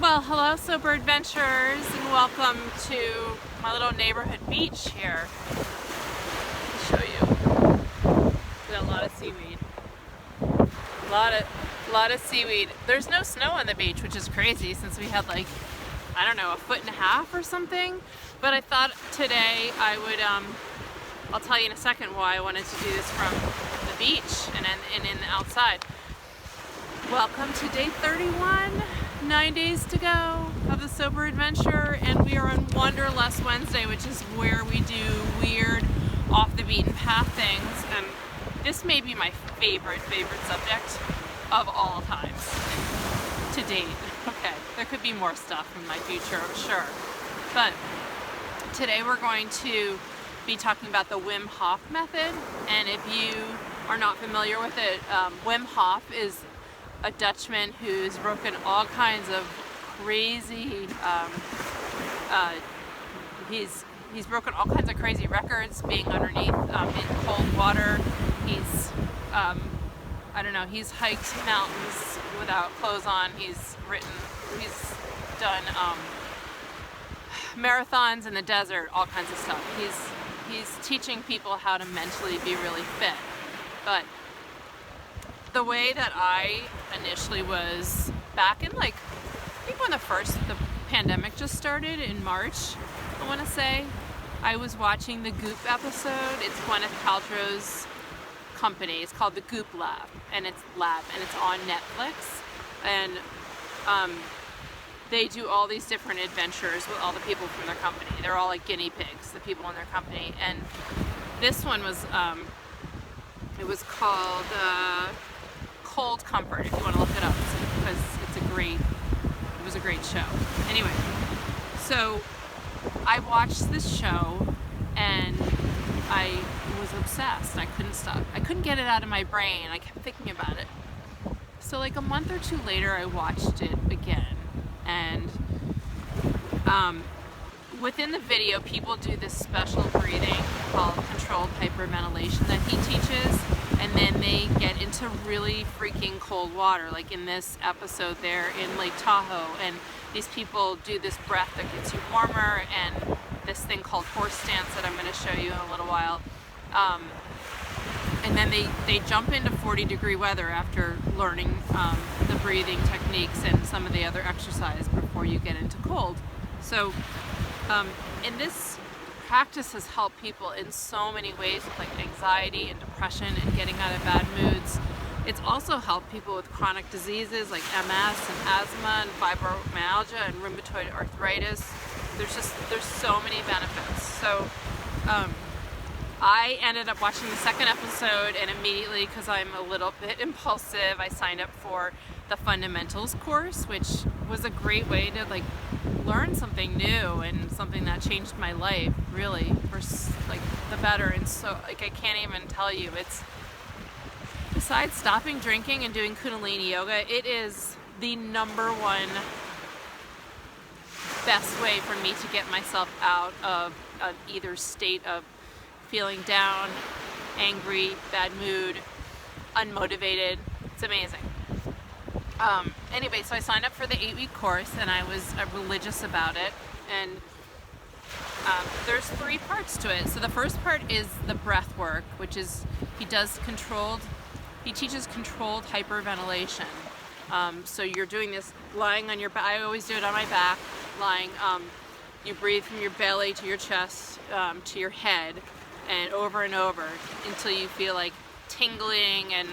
Well, hello sober adventurers, and welcome to my little neighborhood beach here. Let me show you. We got a lot of seaweed. A lot of seaweed. There's no snow on the beach, which is crazy since we had like, I don't know, a foot and a half or something. But I thought today I would, I'll tell you in a second why I wanted to do this from the beach and in the outside. Welcome to day 31. 9 days to go of the sober adventure, and we are on Wanderlust Wednesday, which is where we do weird off the beaten path things, and this may be my favorite subject of all times to date. Okay, there could be more stuff in my future, I'm sure, but today we're going to be talking about the Wim Hof Method. And if you are not familiar with it, Wim Hof is a Dutchman who's broken all kinds of crazy, he's broken all kinds of crazy records being underneath in cold water. He's, I don't know, he's hiked mountains without clothes on. He's done marathons in the desert, all kinds of stuff. He's teaching people how to mentally be really fit. But the way that I initially was back in, like, I think when the pandemic just started in March, I want to say, I was watching the Goop episode. It's Gwyneth Paltrow's company. It's called the Goop Lab, and it's on Netflix. And they do all these different adventures with all the people from their company. They're all like guinea pigs, the people in their company. And this one was, it was called Cold Comfort, if you want to look it up, because it was a great show. Anyway, so I watched this show and I was obsessed. I couldn't stop. I couldn't get it out of my brain. I kept thinking about it. So like a month or two later, I watched it again, and within the video, people do this special breathing called controlled hyperventilation that he teaches. And then they get into really freaking cold water, like in this episode they're in Lake Tahoe, and these people do this breath that gets you warmer, and this thing called horse stance that I'm going to show you in a little while. And then they jump into 40-degree weather after learning the breathing techniques and some of the other exercise before you get into cold. So in this practice has helped people in so many ways with like anxiety and depression and getting out of bad moods. It's also helped people with chronic diseases like MS and asthma and fibromyalgia and rheumatoid arthritis. There's so many benefits. So I ended up watching the second episode, and immediately, because I'm a little bit impulsive, I signed up for the fundamentals course, which was a great way to like learn something new and something that changed my life really for like the better. And so like I can't even tell you, it's, besides stopping drinking and doing Kundalini yoga, it is the #1 best way for me to get myself out of either state of feeling down, angry, bad mood, unmotivated. It's amazing. Anyway, so I signed up for the 8-week course, and I was religious about it. And there's 3 parts to it. So the first part is the breath work, which is he teaches controlled hyperventilation. So you're doing this lying on your back. I always do it on my back, lying. You breathe from your belly to your chest to your head, and over until you feel like tingling, and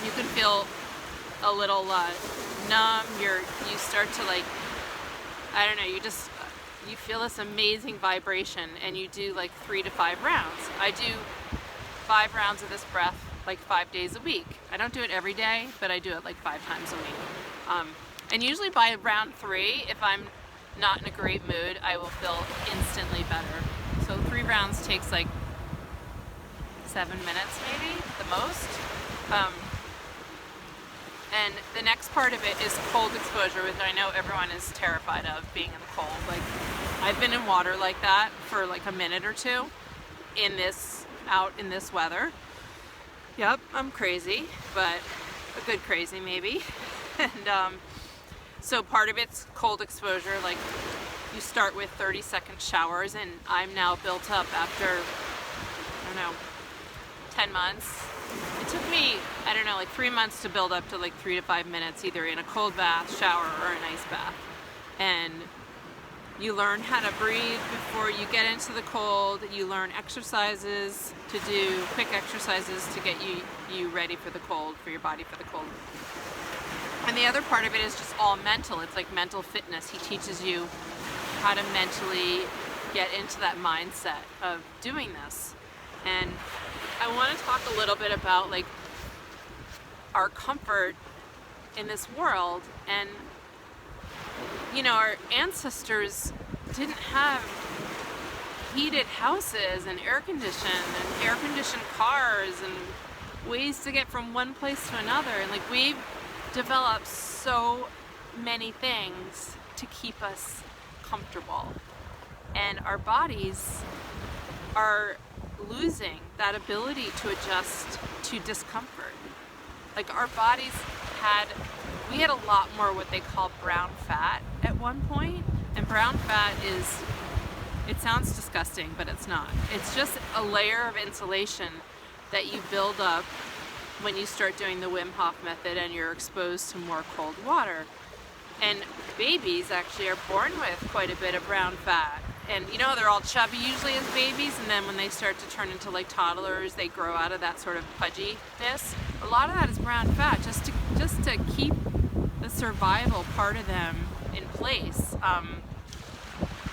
you can feel a little numb. You start to, like, I don't know, you feel this amazing vibration, and you do like 3 to 5 rounds. I do 5 rounds of this breath like 5 days a week. I don't do it every day, but I do it like 5 times a week. And usually by round 3, if I'm not in a great mood, I will feel instantly better. So 3 rounds takes like 7 minutes maybe, the most. And the next part of it is cold exposure, which I know everyone is terrified of, being in the cold. Like, I've been in water like that for like a minute or two out in this weather. Yep, I'm crazy, but a good crazy maybe. And So part of it's cold exposure, like you start with 30-second showers, and I'm now built up after, I don't know, 10 months. It took me, I don't know, like 3 months to build up to like 3 to 5 minutes, either in a cold bath, shower, or an ice bath. And you learn how to breathe before you get into the cold. You learn exercises to do, quick exercises to get you ready for the cold, for your body for the cold. And the other part of it is just all mental. It's like mental fitness. He teaches you how to mentally get into that mindset of doing this. And I want to talk a little bit about like our comfort in this world. And you know, our ancestors didn't have heated houses and air conditioned cars and ways to get from one place to another. And like we've developed so many things to keep us comfortable. And our bodies are losing that ability to adjust to discomfort. Like our bodies we had a lot more what they call brown fat at one point. And brown fat is, it sounds disgusting, but it's not. It's just a layer of insulation that you build up when you start doing the Wim Hof Method and you're exposed to more cold water. And babies actually are born with quite a bit of brown fat. And you know, they're all chubby usually as babies, and then when they start to turn into like toddlers, they grow out of that sort of pudginess. A lot of that is brown fat, just to keep the survival part of them in place.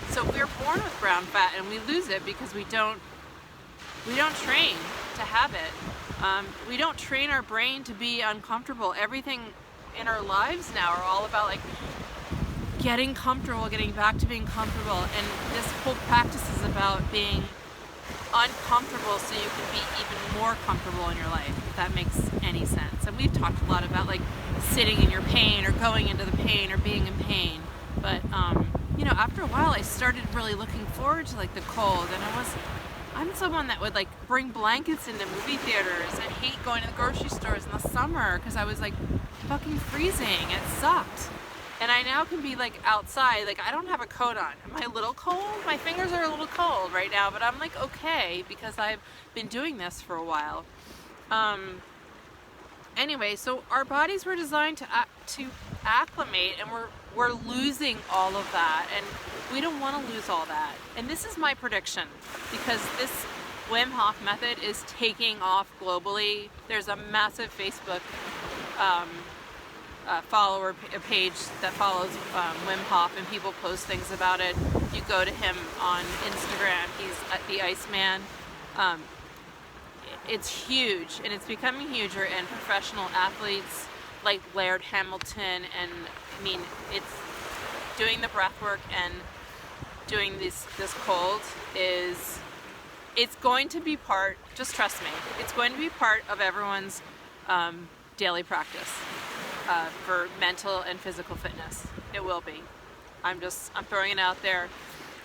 So we're born with brown fat, and we lose it because we don't train to have it. We don't train our brain to be uncomfortable. Everything in our lives now are all about like getting comfortable, getting back to being comfortable. And this whole practice is about being uncomfortable so you can be even more comfortable in your life, if that makes any sense. And we've talked a lot about like sitting in your pain or going into the pain or being in pain. But you know, after a while I started really looking forward to like the cold, and I'm someone that would like bring blankets into movie theaters and hate going to the grocery stores in the summer because I was like fucking freezing. It sucked. And I now can be like outside, like I don't have a coat on. Am I a little cold? My fingers are a little cold right now, but I'm like okay because I've been doing this for a while. Anyway, so our bodies were designed to acclimate, and we're losing all of that, and we don't want to lose all that. And this is my prediction, because this Wim Hof Method is taking off globally. There's a massive Facebook follower page that follows Wim Hof, and people post things about it. You go to him on Instagram, he's at the Iceman. It's huge, and it's becoming huger, and professional athletes like Laird Hamilton, and I mean, it's doing the breath work and doing this cold it's going to be part, just trust me, it's going to be part of everyone's daily practice for mental and physical fitness. It will be. I'm throwing it out there,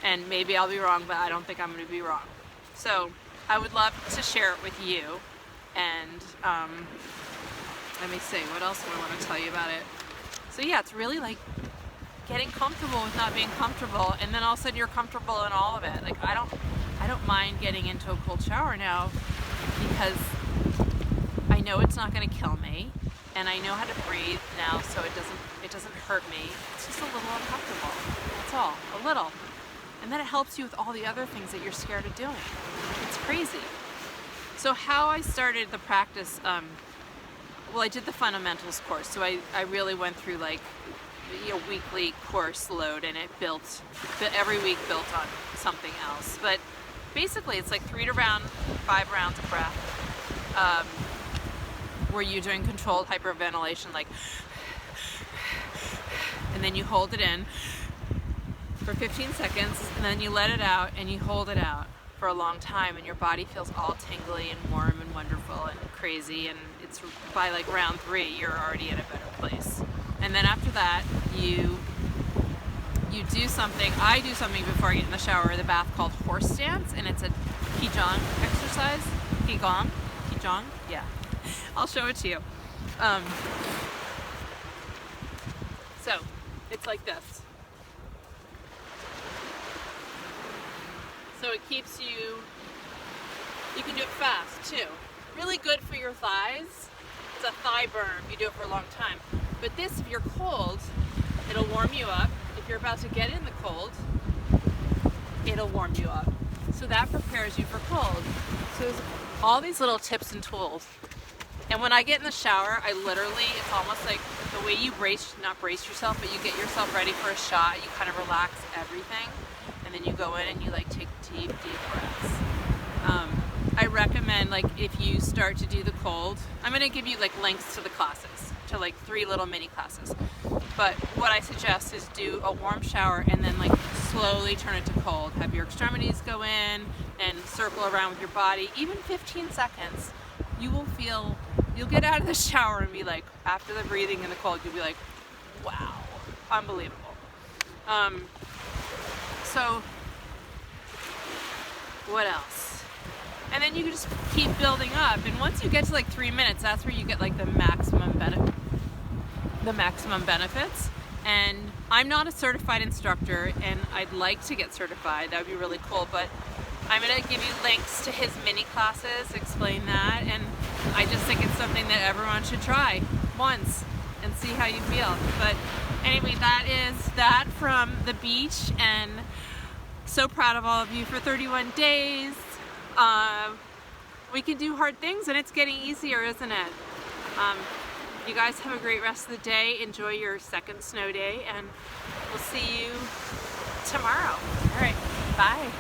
and maybe I'll be wrong, but I don't think I'm going to be wrong. So I would love to share it with you, and let me see, what else do I want to tell you about it? So yeah, it's really like getting comfortable with not being comfortable, and then all of a sudden you're comfortable in all of it. Like I don't mind getting into a cold shower now because I know it's not going to kill me, and I know how to breathe now, so it doesn't hurt me. It's just a little uncomfortable. That's all, a little. And then it helps you with all the other things that you're scared of doing. It's crazy. So how I started the practice, well, I did the fundamentals course, so I really went through like a weekly course load, and it built, every week built on something else. But basically it's like 5 rounds of breath, where you're doing controlled hyperventilation, like, and then you hold it in for 15 seconds, and then you let it out, and you hold it out for a long time, and your body feels all tingly and warm and wonderful and crazy, and it's by like round 3 you're already in a better place. And then after that you do something, I do something before I get in the shower or the bath called horse stance, and it's a Qigong exercise. Qigong, yeah. I'll show it to you. So It's like this. So it keeps you, you can do it fast too. Really good for your thighs. It's a thigh burn if you do it for a long time. But this, if you're cold, it'll warm you up. If you're about to get in the cold, it'll warm you up. So that prepares you for cold. So there's all these little tips and tools. And when I get in the shower, I literally, it's almost like the way you not brace yourself, but you get yourself ready for a shot. You kind of relax everything. And then you go in and you like take deep breaths. I recommend, like, if you start to do the cold, I'm going to give you like links to the classes, to like 3 little mini classes. But what I suggest is do a warm shower and then like slowly turn it to cold. Have your extremities go in and circle around with your body. Even 15 seconds, you will feel, you'll get out of the shower and be like, after the breathing in the cold, you'll be like, wow, unbelievable. So what else? And then you can just keep building up. And once you get to like 3 minutes, that's where you get like the maximum benefits. And I'm not a certified instructor, and I'd like to get certified. That would be really cool. But I'm going to give you links to his mini classes, explain that. And I just think it's something that everyone should try once and see how you feel. But anyway, that is that from the beach, and so proud of all of you for 31 days. We can do hard things, and it's getting easier, isn't it? You guys have a great rest of the day. Enjoy your second snow day, and we'll see you tomorrow. All right, bye.